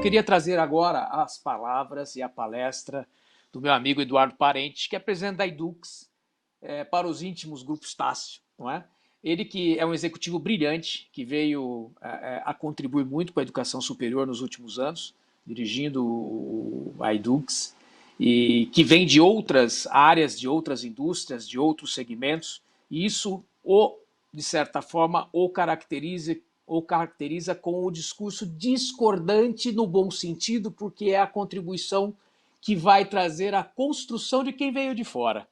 queria trazer agora as palavras e a palestra do meu amigo Eduardo Parente, que é presidente da Edux, para os íntimos Grupo Estácio, não é? Ele que é um executivo brilhante, que veio a contribuir muito com a educação superior nos últimos anos, dirigindo a Edux, e que vem de outras áreas, de outras indústrias, de outros segmentos, e isso, de certa forma, o caracteriza com o discurso discordante no bom sentido, porque é a contribuição que vai trazer a construção de quem veio de fora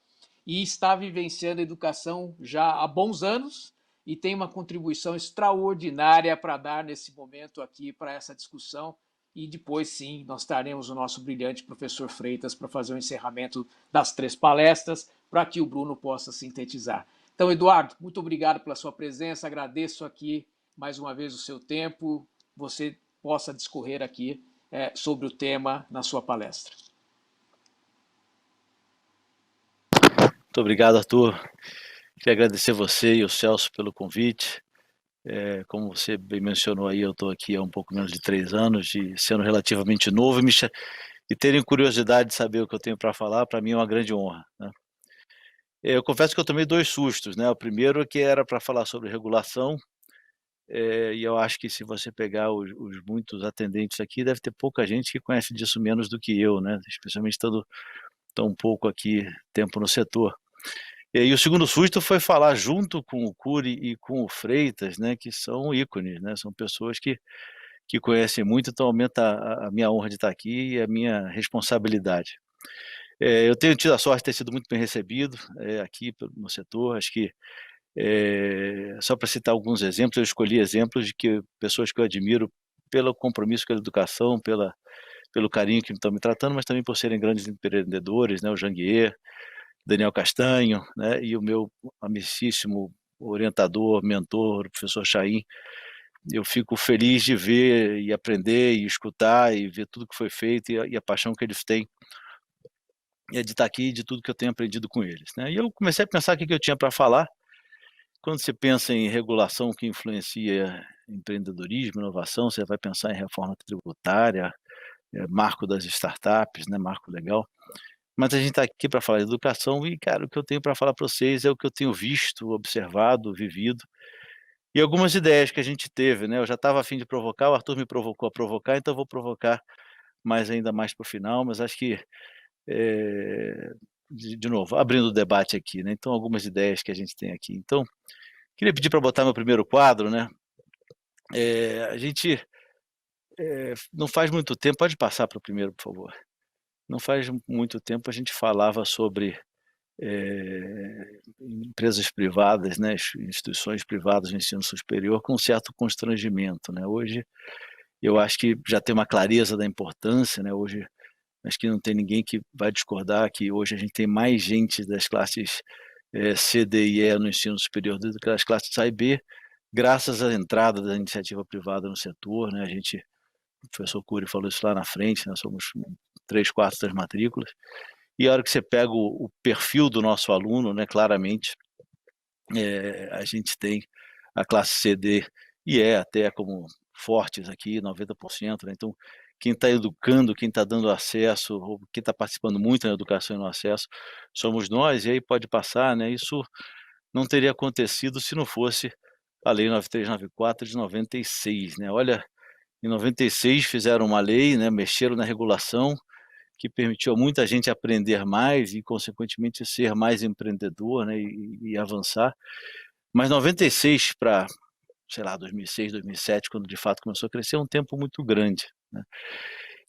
e está vivenciando a educação já há bons anos e tem uma contribuição extraordinária para dar nesse momento aqui para essa discussão. E depois, sim, nós traremos o nosso brilhante professor Freitas para fazer o encerramento das 3 palestras, para que o Bruno possa sintetizar. Então, Eduardo, muito obrigado pela sua presença, agradeço aqui mais uma vez o seu tempo, você possa discorrer aqui sobre o tema na sua palestra. Muito obrigado, Arthur. Queria agradecer você e o Celso pelo convite. Como você bem mencionou aí, eu estou aqui há um pouco menos de 3 anos, e sendo relativamente novo, e terem curiosidade de saber o que eu tenho para falar, para mim é uma grande honra, né? Eu confesso que eu tomei 2 sustos, né? O primeiro é que era para falar sobre regulação, e eu acho que se você pegar os muitos atendentes aqui, deve ter pouca gente que conhece disso menos do que eu, né? Especialmente estando tão pouco aqui tempo no setor. E aí o segundo susto foi falar junto com o Cury e com o Freitas, né, que são ícones, né, são pessoas que conhecem muito, então aumenta a minha honra de estar aqui e a minha responsabilidade. Eu tenho tido a sorte de ter sido muito bem recebido aqui no setor, acho que só para citar alguns exemplos, eu escolhi exemplos de pessoas que eu admiro pelo compromisso com a educação, pelo carinho que estão me tratando, mas também por serem grandes empreendedores, né, o Janguier, Daniel Castanho, né, e o meu amicíssimo orientador, mentor, o professor Chaim. Eu fico feliz de ver e aprender e escutar e ver tudo que foi feito e a paixão que eles têm de estar aqui e de tudo que eu tenho aprendido com eles, né? E eu comecei a pensar o que eu tinha para falar. Quando você pensa em regulação que influencia empreendedorismo, inovação, você vai pensar em reforma tributária, marco das startups, né, marco legal. Mas a gente está aqui para falar de educação e, cara, o que eu tenho para falar para vocês é o que eu tenho visto, observado, vivido e algumas ideias que a gente teve, né? Eu já estava a fim de provocar, o Arthur me provocou a provocar, então eu vou provocar ainda mais para o final, mas acho que, de novo, abrindo o debate aqui, né? Então, algumas ideias que a gente tem aqui. Então, queria pedir para botar meu primeiro quadro, né? A gente não faz muito tempo, pode passar para o primeiro, por favor. Não faz muito tempo a gente falava sobre empresas privadas, né, instituições privadas de ensino superior com um certo constrangimento, né? Hoje eu acho que já tem uma clareza da importância, né? Hoje acho que não tem ninguém que vai discordar que hoje a gente tem mais gente das classes C, D e E no ensino superior do que das classes A e B, graças à entrada da iniciativa privada no setor, né? O professor Cury falou isso lá na frente, nós somos 3/4 das matrículas. E a hora que você pega o perfil do nosso aluno, né, claramente, a gente tem a classe CD e até como fortes aqui, 90%, né? Então, quem está educando, quem está dando acesso, ou quem está participando muito na educação e no acesso, somos nós, e aí pode passar, né? Isso não teria acontecido se não fosse a Lei 9394 de 96, né? Olha, em 96 fizeram uma lei, né, mexeram na regulação, que permitiu a muita gente aprender mais e, consequentemente, ser mais empreendedor, né, e avançar. Mas 96 para, sei lá, 2006, 2007, quando de fato começou a crescer, é um tempo muito grande, né?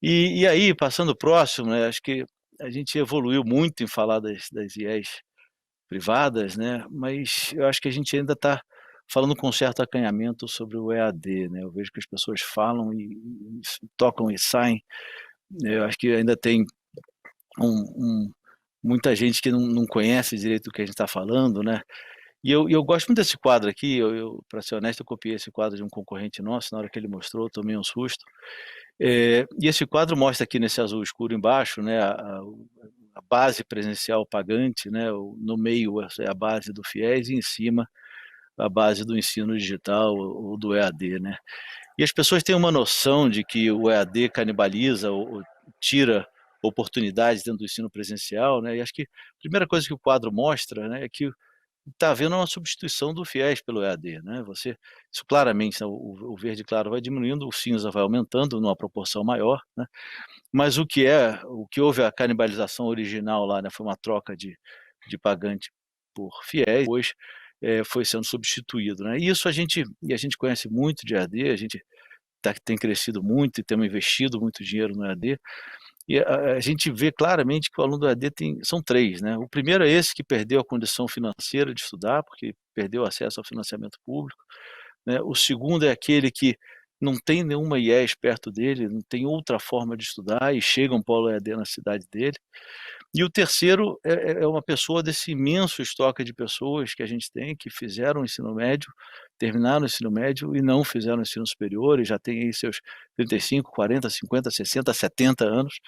E aí, passando próximo, né, acho que a gente evoluiu muito em falar das IES privadas, né, mas eu acho que a gente ainda está falando com certo acanhamento sobre o EAD, né? Eu vejo que as pessoas falam e tocam e saem. Eu acho que ainda tem muita gente que não conhece direito o que a gente está falando, né? E eu gosto muito desse quadro aqui, para ser honesto, eu copiei esse quadro de um concorrente nosso, na hora que ele mostrou, eu tomei um susto. E esse quadro mostra aqui nesse azul escuro embaixo, né, a base presencial pagante, né, no meio é a base do FIES e em cima a base do ensino digital ou do EAD, né? E as pessoas têm uma noção de que o EAD canibaliza ou tira oportunidades dentro do ensino presencial, né? E acho que a primeira coisa que o quadro mostra, né, é que está havendo uma substituição do FIES pelo EAD, né? Isso claramente, né, o verde claro vai diminuindo, o cinza vai aumentando numa proporção maior, né? Mas o que houve a canibalização original lá, né, foi uma troca de pagante por FIES, depois foi sendo substituído, né? E isso a gente conhece muito de EAD, a gente tem crescido muito e temos investido muito dinheiro no EAD, e a gente vê claramente que o aluno do EAD são três, né? O primeiro é esse que perdeu a condição financeira de estudar, porque perdeu acesso ao financiamento público, né? O segundo é aquele que não tem nenhuma IES perto dele, não tem outra forma de estudar e chega um polo EAD na cidade dele. E o terceiro é uma pessoa desse imenso estoque de pessoas que a gente tem, que fizeram o ensino médio, terminaram o ensino médio e não fizeram o ensino superior, e já tem aí seus 35, 40, 50, 60, 70 anos,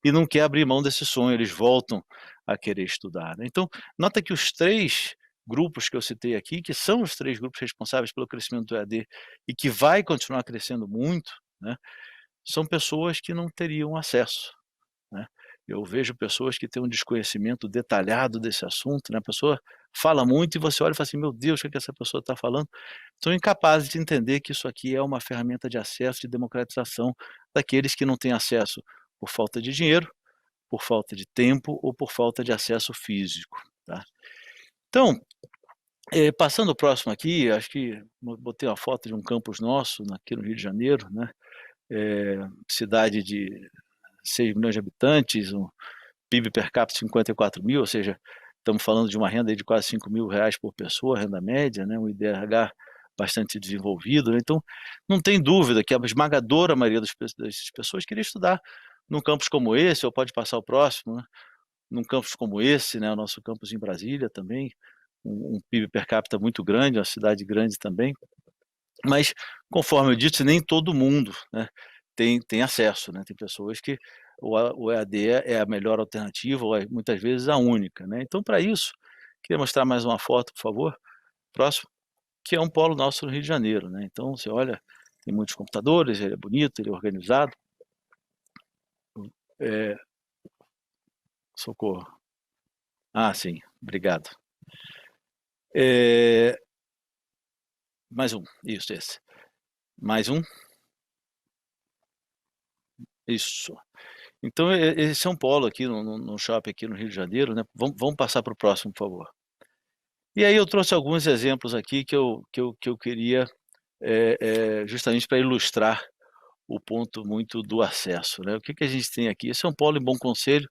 e não quer abrir mão desse sonho, eles voltam a querer estudar, né? Então, nota que os três grupos que eu citei aqui, que são os três grupos responsáveis pelo crescimento do EAD e que vai continuar crescendo muito, né, são pessoas que não teriam acesso, né? Eu vejo pessoas que têm um desconhecimento detalhado desse assunto, né? A pessoa fala muito e você olha e fala assim, meu Deus, o que é que essa pessoa está falando? São incapazes de entender que isso aqui é uma ferramenta de acesso, de democratização daqueles que não têm acesso por falta de dinheiro, por falta de tempo ou por falta de acesso físico, tá? Então, passando o próximo aqui, acho que botei uma foto de um campus nosso aqui no Rio de Janeiro, né? Cidade de 6 milhões de habitantes, um PIB per capita 54 mil, ou seja, estamos falando de uma renda aí de quase 5 mil reais por pessoa, renda média, né? Um IDH bastante desenvolvido, né? Então, não tem dúvida que a esmagadora maioria dessas pessoas queria estudar num campus como esse, ou pode passar o próximo, né? Num campus como esse, né? O nosso campus em Brasília também, um PIB per capita muito grande, uma cidade grande também, mas, conforme eu disse, nem todo mundo, né, tem acesso, né? Tem pessoas que o EAD é a melhor alternativa, ou muitas vezes a única, né? Então, para isso, queria mostrar mais uma foto, por favor, próximo, que é um polo nosso no Rio de Janeiro, né? Então, você olha, tem muitos computadores, ele é bonito, ele é organizado. Socorro. Ah, sim, obrigado. Mais um, isso, esse. Mais um. Isso. Então, esse é um polo aqui no shopping aqui no Rio de Janeiro, né? Vamos passar para o próximo, por favor. E aí eu trouxe alguns exemplos aqui que eu queria justamente para ilustrar o ponto muito do acesso, né? O que a gente tem aqui? Esse é um polo em Bom Conselho,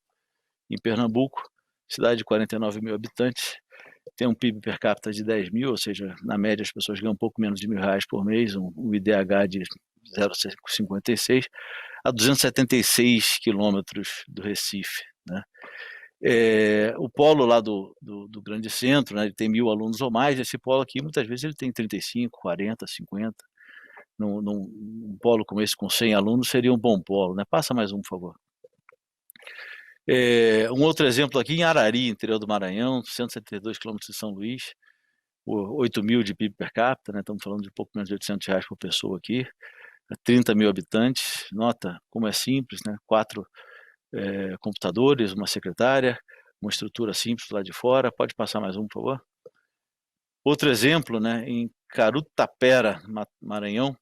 em Pernambuco, cidade de 49 mil habitantes, tem um PIB per capita de 10 mil, ou seja, na média as pessoas ganham um pouco menos de R$ 1.000 por mês, um IDH de 0,56, a 276 quilômetros do Recife, né? O polo lá do grande centro, né, ele tem 1.000 alunos ou mais, esse polo aqui muitas vezes ele tem 35, 40, 50, num polo como esse com 100 alunos seria um bom polo, né? Passa mais um, por favor. Um outro exemplo aqui em Arari, interior do Maranhão, 172 quilômetros de São Luís, 8 mil de PIB per capita, né? Estamos falando de pouco menos de R$ 800 por pessoa aqui, 30 mil habitantes, nota como é simples, né? 4 computadores, uma secretária, uma estrutura simples lá de fora. Pode passar mais um, por favor. Outro exemplo, né? Em Carutapera, Maranhão,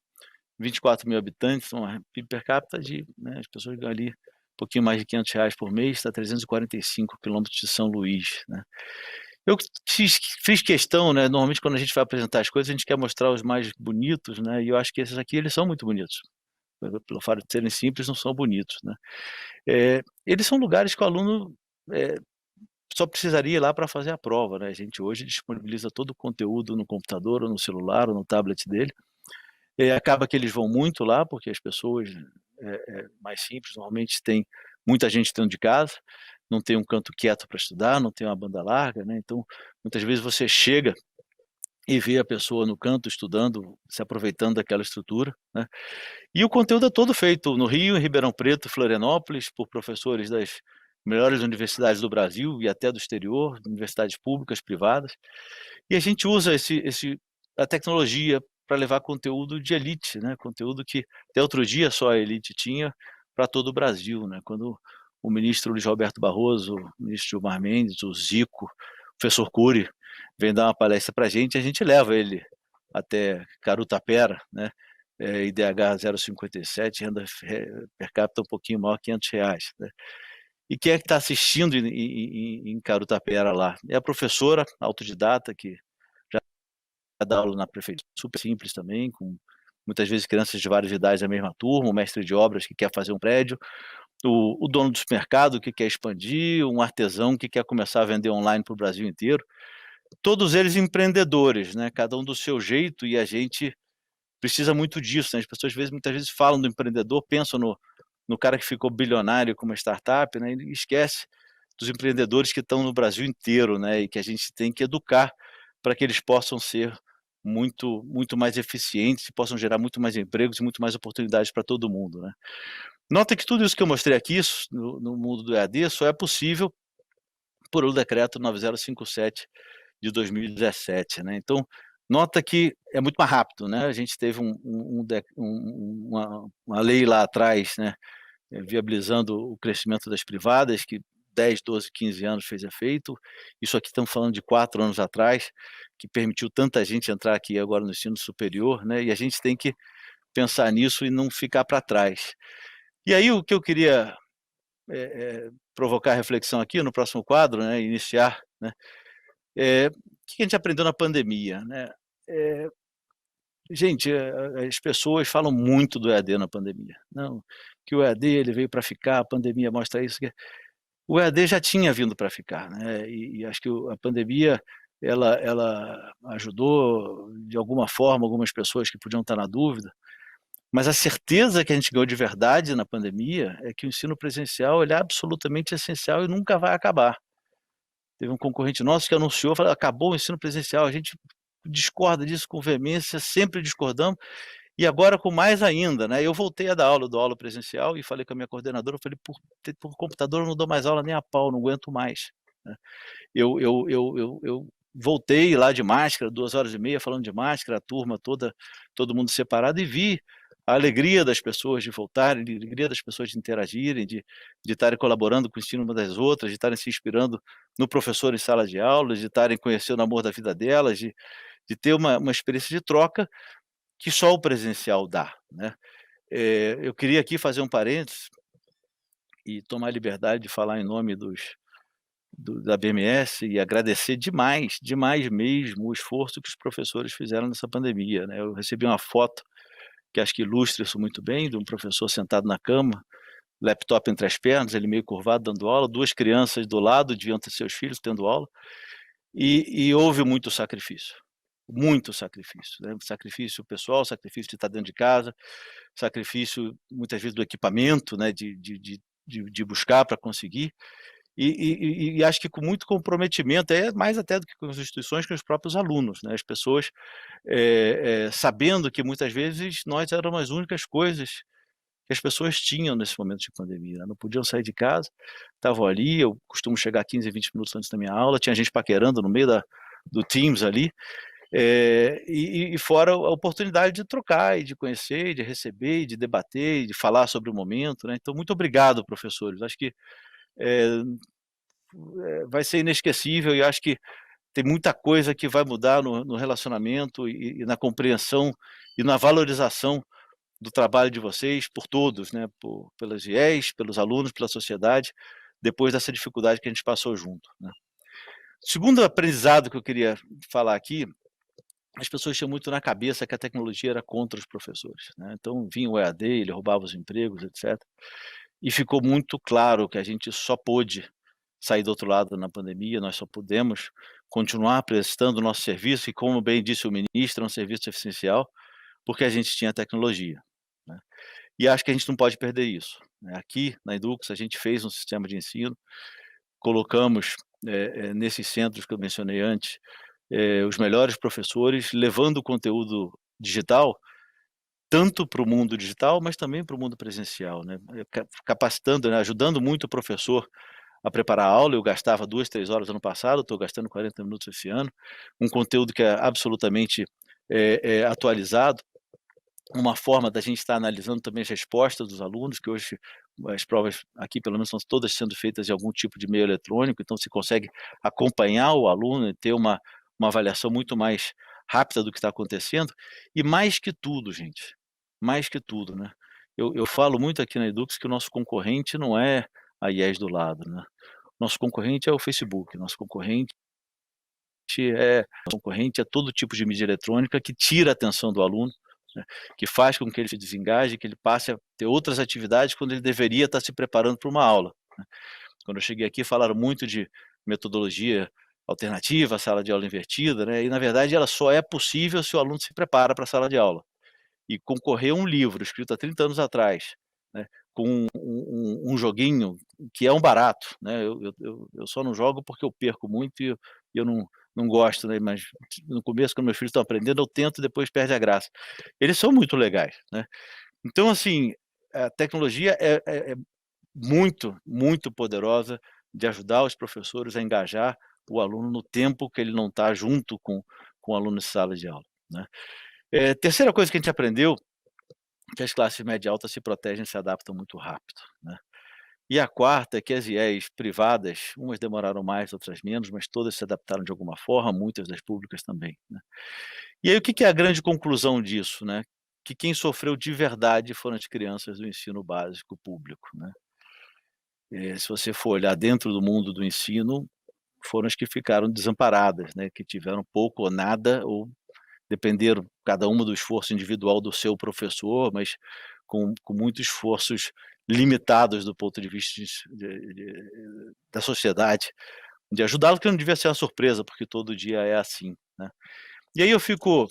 24 mil habitantes, uma PIB per capita né, as pessoas ganham ali um pouquinho mais de R$ 500 por mês, está 345 quilômetros de São Luís, né? Eu fiz questão, né? Normalmente quando a gente vai apresentar as coisas, a gente quer mostrar os mais bonitos, né? E eu acho que esses aqui, eles são muito bonitos. Pelo fato de serem simples, não são bonitos, né? Eles são lugares que o aluno só precisaria ir lá para fazer a prova, né? A gente hoje disponibiliza todo o conteúdo no computador, ou no celular, ou no tablet dele. Acaba que eles vão muito lá, porque as pessoas mais simples normalmente tem muita gente dentro de casa, não tem um canto quieto para estudar, não tem uma banda larga, né? Então, muitas vezes você chega e vê a pessoa no canto estudando, se aproveitando daquela estrutura, né? E o conteúdo é todo feito no Rio, em Ribeirão Preto, Florianópolis, por professores das melhores universidades do Brasil e até do exterior, universidades públicas, privadas. E a gente usa a tecnologia para levar conteúdo de elite, né? Conteúdo que até outro dia só a elite tinha para todo o Brasil, né? Quando o ministro Luiz Roberto Barroso, o ministro Gilmar Mendes, o Zico, o professor Cury, vem dar uma palestra para a gente leva ele até Carutapera, né? IDH 0,57, renda per capita um pouquinho maior, R$ 500, né? E quem é que está assistindo em Carutapera lá? É a professora autodidata que já dá aula na prefeitura, super simples também, com muitas vezes crianças de várias idades da mesma turma, o mestre de obras que quer fazer um prédio, o dono do supermercado que quer expandir, um artesão que quer começar a vender online para o Brasil inteiro. Todos eles empreendedores, né? Cada um do seu jeito, e a gente precisa muito disso, né? As pessoas muitas vezes falam do empreendedor, pensam no cara que ficou bilionário com uma startup, né? E esquece dos empreendedores que estão no Brasil inteiro, né? E que a gente tem que educar para que eles possam ser muito mais eficientes, possam gerar muito mais empregos e muito mais oportunidades para todo mundo, né? Nota que tudo isso que eu mostrei aqui no mundo do EAD só é possível por o decreto 9057 de 2017, né? Então, nota que é muito mais rápido, né? A gente teve uma lei lá atrás, né, viabilizando o crescimento das privadas, que 10, 12, 15 anos fez efeito. Isso aqui estamos falando de 4 anos atrás, que permitiu tanta gente entrar aqui agora no ensino superior, né? E a gente tem que pensar nisso e não ficar para trás. E aí o que eu queria provocar reflexão aqui no próximo quadro, né, iniciar, né, o que a gente aprendeu na pandemia, né? Gente, as pessoas falam muito do EAD na pandemia. Não, que o EAD ele veio para ficar, a pandemia mostra isso. O EAD já tinha vindo para ficar, né? E acho que a pandemia ela ajudou de alguma forma algumas pessoas que podiam estar na dúvida, mas a certeza que a gente ganhou de verdade na pandemia é que o ensino presencial ele é absolutamente essencial e nunca vai acabar. Teve um concorrente nosso que anunciou, falou, acabou o ensino presencial, a gente discorda disso com veemência, sempre discordamos, e agora com mais ainda, né? Eu voltei a dar aula, dou aula presencial, e falei com a minha coordenadora, eu falei, por computador eu não dou mais aula nem a pau, não aguento mais, né? Eu voltei lá de máscara, 2 horas e meia falando de máscara, a turma toda, todo mundo separado, e vi a alegria das pessoas de voltarem, a alegria das pessoas de interagirem, de estarem colaborando com o ensino umas das outras, de estarem se inspirando no professor em sala de aula, de estarem conhecendo o amor da vida delas, de ter uma experiência de troca que só o presencial dá, né? Eu queria aqui fazer um parênteses e tomar a liberdade de falar em nome da BMS e agradecer demais, demais mesmo, o esforço que os professores fizeram nessa pandemia, né? Eu recebi uma foto que acho que ilustra isso muito bem, de um professor sentado na cama, laptop entre as pernas, ele meio curvado dando aula, 2 crianças do lado, deviam ter seus filhos tendo aula, e houve muito sacrifício, né? Sacrifício pessoal, sacrifício de estar dentro de casa, sacrifício muitas vezes do equipamento, né? De buscar para conseguir, e acho que com muito comprometimento, mais até do que com as instituições, com os próprios alunos, né? As pessoas sabendo que muitas vezes nós éramos as únicas coisas que as pessoas tinham nesse momento de pandemia, né? Não podiam sair de casa, estavam ali, eu costumo chegar 15, 20 minutos antes da minha aula, tinha gente paquerando no meio do Teams ali, e fora a oportunidade de trocar, e de conhecer, e de receber, e de debater, e de falar sobre o momento, né? Então, muito obrigado, professores. Acho que vai ser inesquecível e acho que tem muita coisa que vai mudar no relacionamento e na compreensão e na valorização do trabalho de vocês por todos, né? Pelas IES, pelos alunos, pela sociedade, depois dessa dificuldade que a gente passou junto, né? Segundo aprendizado que eu queria falar aqui, as pessoas tinham muito na cabeça que a tecnologia era contra os professores, né? Então vinha o EAD, ele roubava os empregos, etc. E ficou muito claro que a gente só pôde sair do outro lado na pandemia, nós só pudemos continuar prestando o nosso serviço, e como bem disse o ministro, é um serviço essencial, porque a gente tinha tecnologia, né? E acho que a gente não pode perder isso, né? Aqui na Edux a gente fez um sistema de ensino, colocamos nesses centros que eu mencionei antes, os melhores professores, levando o conteúdo digital tanto para o mundo digital, mas também para o mundo presencial, né? Capacitando, né? Ajudando muito o professor a preparar a aula. Eu gastava 2, 3 horas ano passado, estou gastando 40 minutos esse ano, um conteúdo que é absolutamente atualizado, uma forma da gente estar analisando também as respostas dos alunos, que hoje as provas aqui, pelo menos, são todas sendo feitas em algum tipo de meio eletrônico, então se consegue acompanhar o aluno e ter uma avaliação muito mais rápida do que está acontecendo. E mais que tudo, gente, mais que tudo, né? Eu falo muito aqui na Edux que o nosso concorrente não é a IES do lado, né? Nosso concorrente é o Facebook, nosso concorrente é todo tipo de mídia eletrônica que tira a atenção do aluno, né, que faz com que ele se desengaje, que ele passe a ter outras atividades quando ele deveria estar se preparando para uma aula, né. Quando eu cheguei aqui falaram muito de metodologia alternativa, sala de aula invertida, né, e na verdade ela só é possível se o aluno se prepara para a sala de aula. E concorrer a um livro escrito há 30 anos atrás, né, com um joguinho que é um barato, né, eu só não jogo porque eu perco muito e eu não gosto, né, mas no começo, quando meus filhos estão aprendendo, eu tento, depois perde a graça. Eles são muito legais, né. Então, assim, a tecnologia é muito, muito poderosa de ajudar os professores a engajar o aluno no tempo que ele não está junto com o aluno em sala de aula, né. Terceira coisa que a gente aprendeu, que as classes média e alta se protegem e se adaptam muito rápido, né. E a quarta é que as IES privadas, umas demoraram mais, outras menos, mas todas se adaptaram de alguma forma, muitas das públicas também, né. E aí o que que é a grande conclusão disso, né? Que quem sofreu de verdade foram as crianças do ensino básico público, né. Se você for olhar dentro do mundo do ensino, foram as que ficaram desamparadas, né, que tiveram pouco ou nada ou dependeram cada uma do esforço individual do seu professor, mas com muitos esforços limitados do ponto de vista da sociedade, de ajudá-los, que não devia ser uma surpresa, porque todo dia é assim, né. E aí eu fico,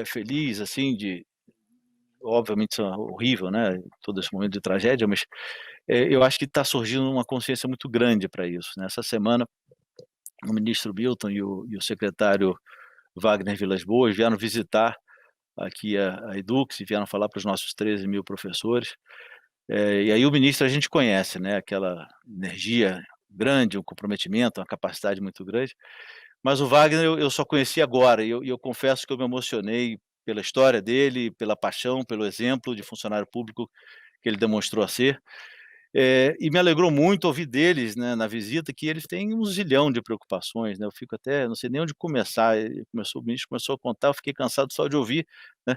feliz, assim, de obviamente isso é horrível, né, todo esse momento de tragédia, mas, eu acho que está surgindo uma consciência muito grande para isso, né. Essa semana, o ministro Bilton e o secretário Wagner Vilas Boas vieram visitar aqui a Edux e vieram falar para os nossos 13.000 professores. E aí o ministro a gente conhece, né, aquela energia grande, um comprometimento, uma capacidade muito grande, mas o Wagner eu só conheci agora e eu confesso que eu me emocionei pela história dele, pela paixão, pelo exemplo de funcionário público que ele demonstrou a ser. E me alegrou muito ouvir deles, né, na visita, que eles têm um zilhão de preocupações, né, eu fico até não sei nem onde começar, o ministro começou a contar, eu fiquei cansado só de ouvir, né,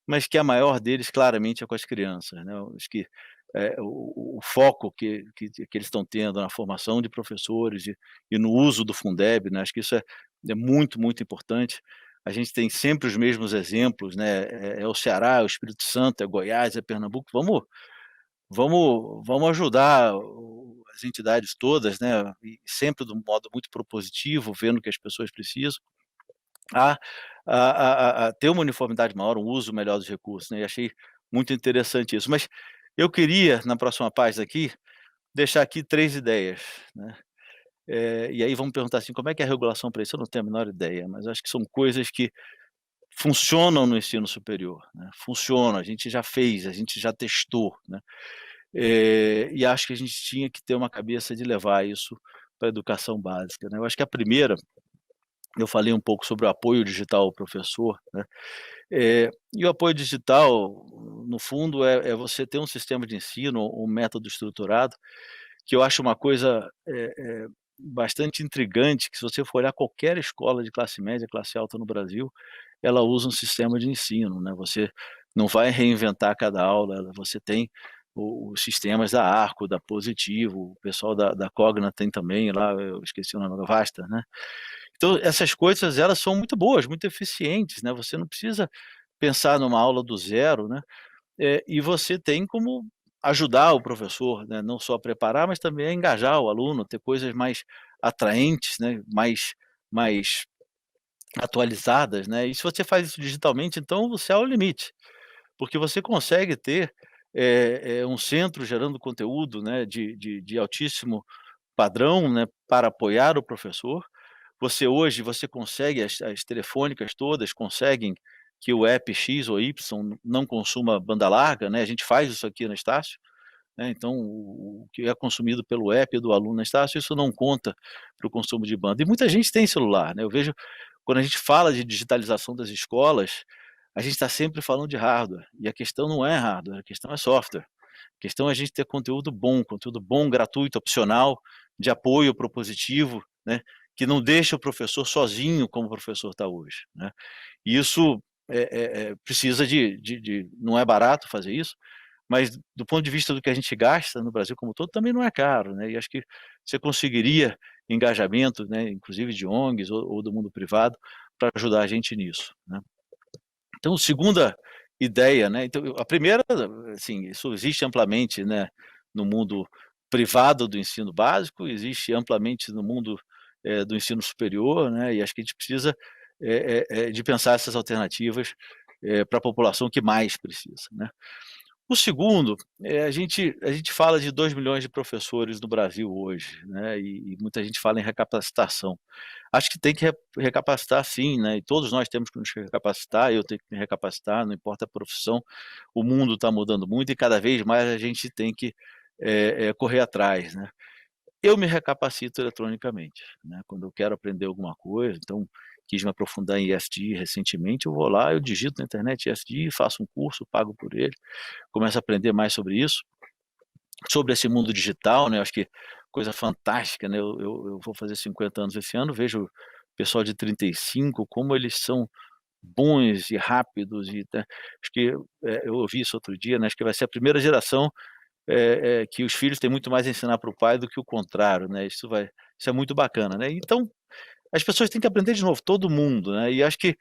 mas que a maior deles claramente é com as crianças, né, eu acho que, o foco que eles estão tendo na formação de professores e no uso do Fundeb, né, acho que isso é muito, muito importante. A gente tem sempre os mesmos exemplos, né, é o Ceará, é o Espírito Santo, é Goiás, é Pernambuco, vamos ajudar as entidades todas, né, e sempre de um modo muito propositivo, vendo que as pessoas precisam, a a ter uma uniformidade maior, um uso melhor dos recursos, né, e achei muito interessante isso. Mas eu queria, na próxima página aqui, deixar aqui 3 ideias, né, e aí vamos perguntar assim: "Como é que é a regulação para isso?" Eu não tenho a menor ideia, mas acho que são coisas que funcionam no ensino superior, né, funcionam, a gente já fez, a gente já testou, né. E acho que a gente tinha que ter uma cabeça de levar isso para a educação básica, né. Eu acho que a primeira, eu falei um pouco sobre o apoio digital ao professor, né, e o apoio digital, no fundo, é você ter um sistema de ensino, um método estruturado, que eu acho uma coisa, bastante intrigante, que se você for olhar qualquer escola de classe média, classe alta no Brasil, ela usa um sistema de ensino, né, você não vai reinventar cada aula, você tem os sistemas da Arco, da Positivo, o pessoal da Cogna tem também lá, eu esqueci o nome, da Vasta, né. Então essas coisas elas são muito boas, muito eficientes, né, você não precisa pensar numa aula do zero, né, e você tem como ajudar o professor, né, não só a preparar, mas também a engajar o aluno, ter coisas mais atraentes, né, mais atualizadas, né, e se você faz isso digitalmente, então o céu é o limite, porque você consegue ter, um centro gerando conteúdo, né, de altíssimo padrão, né, para apoiar o professor. Você consegue as telefônicas todas conseguem que o app X ou Y não consuma banda larga, né, a gente faz isso aqui na Estácio, né, então o que é consumido pelo app do aluno na Estácio, isso não conta para o consumo de banda. E muita gente tem celular, né, eu vejo quando a gente fala de digitalização das escolas, a gente está sempre falando de hardware, e a questão não é hardware, a questão é software. A questão é a gente ter conteúdo bom, gratuito, opcional, de apoio propositivo, né, que não deixa o professor sozinho como o professor está hoje, né. E isso precisa não é barato fazer isso, mas do ponto de vista do que a gente gasta no Brasil como um todo, também não é caro, né, e acho que você conseguiria engajamento, né, inclusive de ONGs ou do mundo privado, para ajudar a gente nisso, né. Então, segunda ideia, né, então a primeira, assim, isso existe amplamente, né, no mundo privado do ensino básico, existe amplamente no mundo, do ensino superior, né, e acho que a gente precisa, de pensar essas alternativas, para a população que mais precisa, né. O segundo, a gente fala de 2 milhões de professores no Brasil hoje, né, e muita gente fala em recapacitação. Acho que tem que recapacitar sim, né, e todos nós temos que nos recapacitar, eu tenho que me recapacitar, não importa a profissão, o mundo está mudando muito e cada vez mais a gente tem que, correr atrás, né. Eu me recapacito eletronicamente, né, quando eu quero aprender alguma coisa, então quis me aprofundar em ESG recentemente, eu vou lá, eu digito na internet ESG, faço um curso, pago por ele, começo a aprender mais sobre isso, sobre esse mundo digital, né, eu acho que coisa fantástica, né, eu vou fazer 50 anos esse ano, vejo o pessoal de 35 como eles são bons e rápidos e, né, acho que, eu ouvi isso outro dia, né, acho que vai ser a primeira geração, que os filhos têm muito mais a ensinar para o pai do que o contrário, né, isso é muito bacana, né. Então, as pessoas têm que aprender de novo, todo mundo, né, e acho que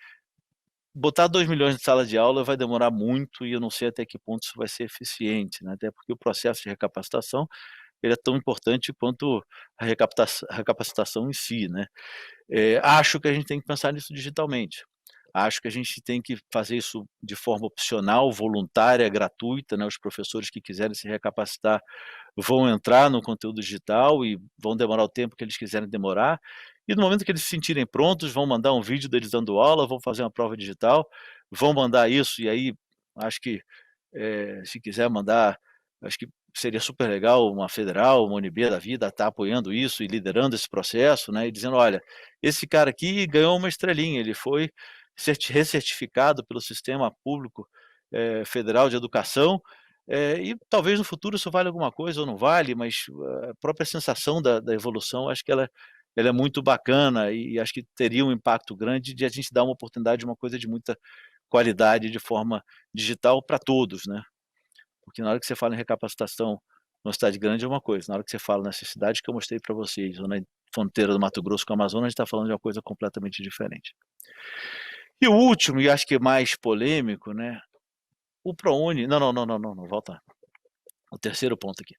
botar 2 milhões de sala de aula vai demorar muito e eu não sei até que ponto isso vai ser eficiente, né, até porque o processo de recapacitação, ele é tão importante quanto a recapacitação em si, né. Acho que a gente tem que pensar nisso digitalmente. Acho que a gente tem que fazer isso de forma opcional, voluntária, gratuita, né, os professores que quiserem se recapacitar vão entrar no conteúdo digital e vão demorar o tempo que eles quiserem demorar, e no momento que eles se sentirem prontos, vão mandar um vídeo deles dando aula, vão fazer uma prova digital, vão mandar isso e aí acho que, se quiser mandar, acho que seria super legal uma federal, uma UNB da vida estar apoiando isso e liderando esse processo, né, e dizendo: "Olha, esse cara aqui ganhou uma estrelinha, ele foi recertificado pelo sistema público, federal de educação, e talvez no futuro isso vale alguma coisa ou não vale, mas a própria sensação da evolução, acho que ela é muito bacana e acho que teria um impacto grande de a gente dar uma oportunidade de uma coisa de muita qualidade de forma digital para todos, né. Porque na hora que você fala em recapacitação numa cidade grande é uma coisa, na hora que você fala nessas cidades que eu mostrei para vocês, ou na fronteira do Mato Grosso com o Amazonas, a gente está falando de uma coisa completamente diferente. E o último, e acho que mais polêmico, né, o ProUni não, volta, o terceiro ponto aqui.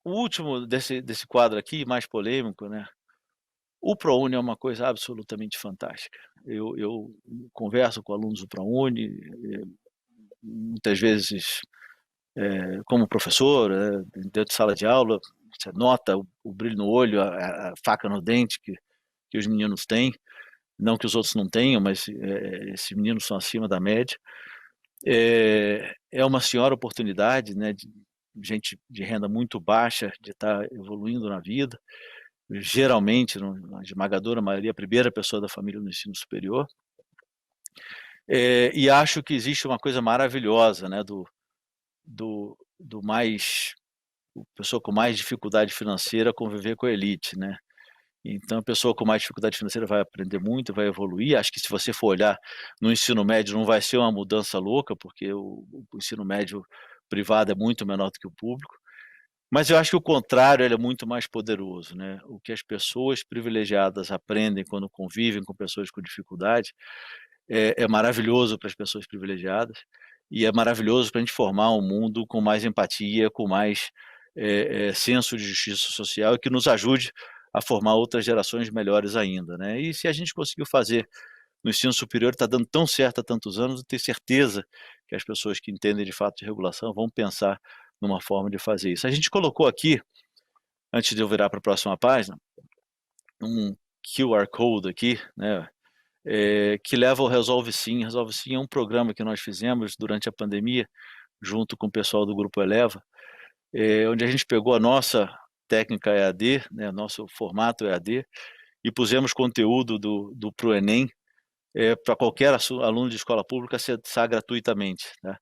O último desse quadro aqui, mais polêmico, né, o ProUni é uma coisa absolutamente fantástica. Eu converso com alunos do ProUni, muitas vezes, como professor, dentro de sala de aula, você nota o brilho no olho, a faca no dente que os meninos têm, não que os outros não tenham, mas, esses meninos são acima da média. É uma senhora oportunidade, né, de gente de renda muito baixa de estar evoluindo na vida, geralmente, na esmagadora maioria, a primeira pessoa da família no ensino superior. E acho que existe uma coisa maravilhosa, né, do mais pessoa com mais dificuldade financeira conviver com a elite, né. Então a pessoa com mais dificuldade financeira vai aprender muito, vai evoluir. Acho que se você for olhar no ensino médio não vai ser uma mudança louca, porque o ensino médio privado é muito menor do que o público, mas eu acho que o contrário ele é muito mais poderoso, né. O que as pessoas privilegiadas aprendem quando convivem com pessoas com dificuldade, é maravilhoso para as pessoas privilegiadas, e é maravilhoso para a gente formar um mundo com mais empatia, com mais, senso de justiça social e que nos ajude a formar outras gerações melhores ainda, né. E se a gente conseguiu fazer no ensino superior, está dando tão certo há tantos anos, eu tenho certeza que as pessoas que entendem de fato de regulação vão pensar numa forma de fazer isso. A gente colocou aqui, antes de eu virar para a próxima página, um QR Code aqui, né, que leva ao Resolve Sim. Resolve Sim é um programa que nós fizemos durante a pandemia, junto com o pessoal do Grupo Eleva, onde a gente pegou a nossa técnica EAD, né, nosso formato EAD, e pusemos conteúdo do pro Enem para qualquer aluno de escola pública acessar gratuitamente, né?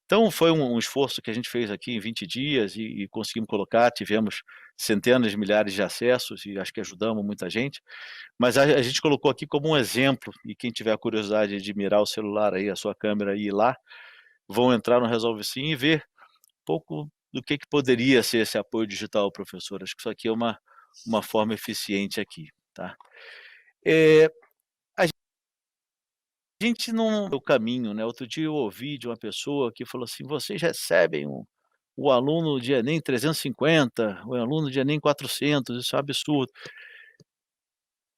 Então foi um esforço que a gente fez aqui em 20 dias e conseguimos colocar, tivemos centenas de milhares de acessos e acho que ajudamos muita gente, mas a gente colocou aqui como um exemplo, e quem tiver a curiosidade de mirar o celular aí, a sua câmera e ir lá, vão entrar no Resolve Sim e ver um pouco do que poderia ser esse apoio digital ao professor. Acho que isso aqui é uma forma eficiente aqui, tá? A gente não o caminho, né? Outro dia eu ouvi de uma pessoa que falou assim: vocês recebem o aluno de Enem 350, o aluno de Enem 400, isso é um absurdo.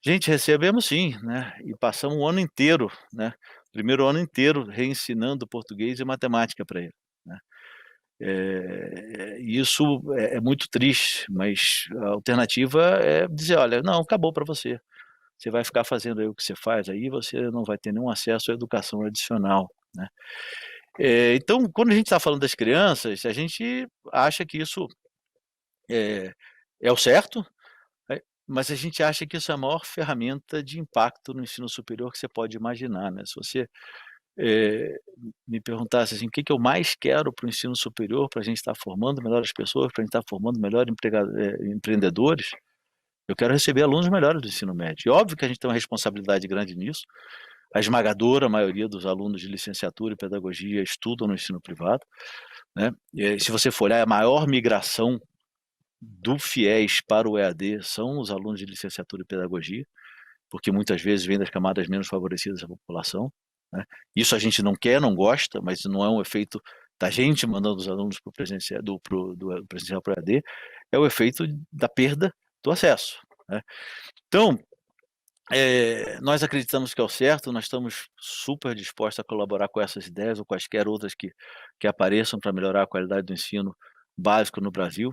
Gente, recebemos sim, né? E passamos um ano inteiro, né? Primeiro ano inteiro reensinando português e matemática para ele, né? Isso é muito triste, mas a alternativa é dizer: olha, não, acabou para você. Você vai ficar fazendo aí o que você faz aí, você não vai ter nenhum acesso à educação adicional, né? Então, quando a gente está falando das crianças, a gente acha que isso é o certo, mas a gente acha que isso é a maior ferramenta de impacto no ensino superior que você pode imaginar, né? Se você me perguntasse assim, o que eu mais quero para o ensino superior, para a gente estar formando melhores pessoas, para a gente estar formando melhores empreendedores, eu quero receber alunos melhores do ensino médio. E óbvio que a gente tem uma responsabilidade grande nisso. A esmagadora maioria dos alunos de licenciatura e pedagogia estudam no ensino privado, né? E se você for olhar, a maior migração do FIES para o EAD são os alunos de licenciatura e pedagogia, porque muitas vezes vêm das camadas menos favorecidas da população, né? Isso a gente não quer, não gosta, mas não é um efeito da gente mandando os alunos para o presencial, do presencial para o EAD, é o efeito da perda do acesso, né? Então, nós acreditamos que é o certo, nós estamos super dispostos a colaborar com essas ideias ou quaisquer outras que apareçam para melhorar a qualidade do ensino básico no Brasil.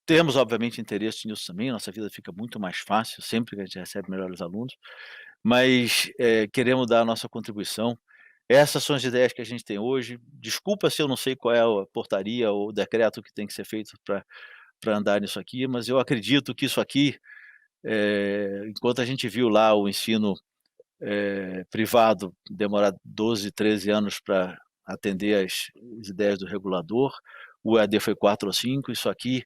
Temos, obviamente, interesse nisso também, nossa vida fica muito mais fácil sempre que a gente recebe melhores alunos, mas queremos dar a nossa contribuição. Essas são as ideias que a gente tem hoje. Desculpa se eu não sei qual é a portaria ou o decreto que tem que ser feito para andar nisso aqui, mas eu acredito que isso aqui, enquanto a gente viu lá o ensino privado demorar 12, 13 anos para atender as ideias do regulador, o EAD foi 4 ou 5, isso aqui,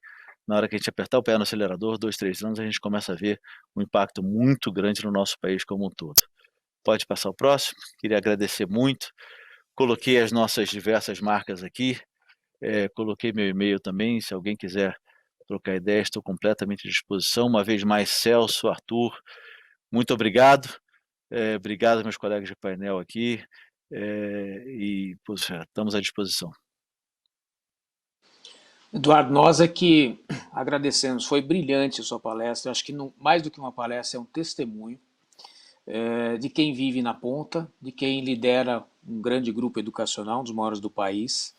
na hora que a gente apertar o pé no acelerador, 2, 3 anos, a gente começa a ver um impacto muito grande no nosso país como um todo. Pode passar o próximo, queria agradecer muito, coloquei as nossas diversas marcas aqui, coloquei meu e-mail também, se alguém quiser trocar ideia, estou completamente à disposição. Uma vez mais, Celso, Arthur, muito obrigado. Obrigado, meus colegas de painel aqui, e puxa, estamos à disposição. Eduardo, nós é que agradecemos, foi brilhante a sua palestra, acho que não, mais do que uma palestra, é um testemunho de quem vive na ponta, de quem lidera um grande grupo educacional, um dos maiores do país,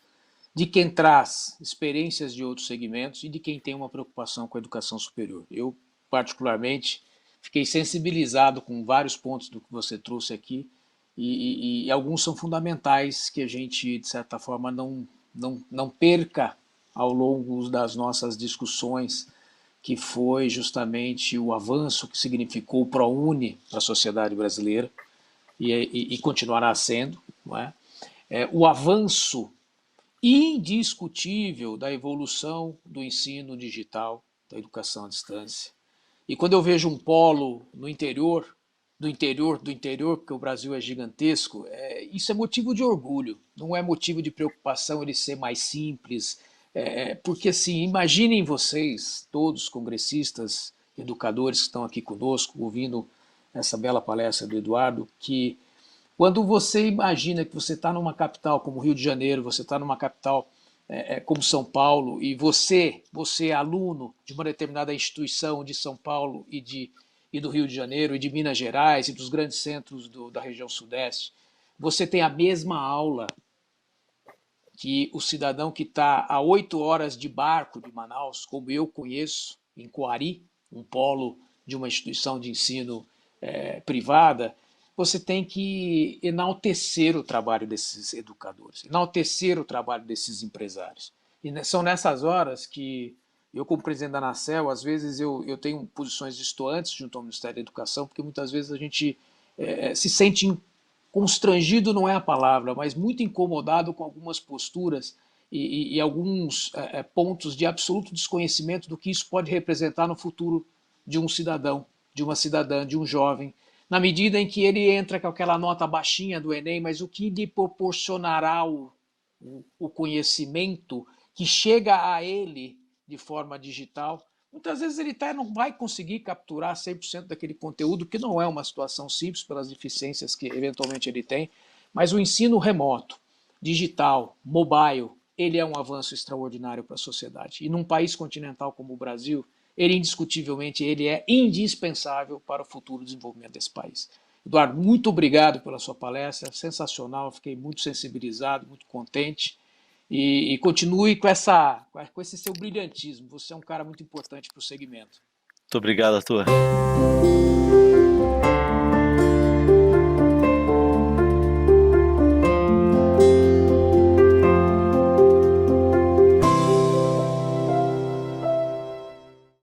de quem traz experiências de outros segmentos e de quem tem uma preocupação com a educação superior. Eu, particularmente, fiquei sensibilizado com vários pontos do que você trouxe aqui e alguns são fundamentais que a gente, de certa forma, não perca ao longo das nossas discussões, que foi justamente o avanço que significou o ProUni para a sociedade brasileira e continuará sendo, não é? O avanço indiscutível da evolução do ensino digital, da educação à distância. E quando eu vejo um polo no interior, do interior, do interior, porque o Brasil é gigantesco, isso é motivo de orgulho, não é motivo de preocupação ele ser mais simples, porque assim, imaginem vocês, todos congressistas, educadores que estão aqui conosco, ouvindo essa bela palestra do Eduardo, que quando você imagina que você está numa capital como Rio de Janeiro, você está numa capital como São Paulo, e você é aluno de uma determinada instituição de São Paulo e do Rio de Janeiro, e de Minas Gerais, e dos grandes centros da região sudeste, você tem a mesma aula que o cidadão que está a 8 horas de barco de Manaus, como eu conheço, em Coari, um polo de uma instituição de ensino privada. Você tem que enaltecer o trabalho desses educadores, enaltecer o trabalho desses empresários. E são nessas horas que Eu, como presidente da Anacel, às vezes eu tenho posições distantes junto ao Ministério da Educação, porque muitas vezes a gente se sente constrangido, não é a palavra, mas muito incomodado com algumas posturas e alguns pontos de absoluto desconhecimento do que isso pode representar no futuro de um cidadão, de uma cidadã, de um jovem, na medida em que ele entra com aquela nota baixinha do Enem, mas o que lhe proporcionará o conhecimento que chega a ele de forma digital. Muitas vezes ele até não vai conseguir capturar 100% daquele conteúdo, que não é uma situação simples pelas deficiências que eventualmente ele tem, mas o ensino remoto, digital, mobile, ele é um avanço extraordinário para a sociedade. E num país continental como o Brasil, ele indiscutivelmente ele é indispensável para o futuro desenvolvimento desse país. Eduardo, muito obrigado pela sua palestra, sensacional, fiquei muito sensibilizado, muito contente. E continue com esse seu brilhantismo. Você é um cara muito importante para o segmento. Muito obrigado, Arthur.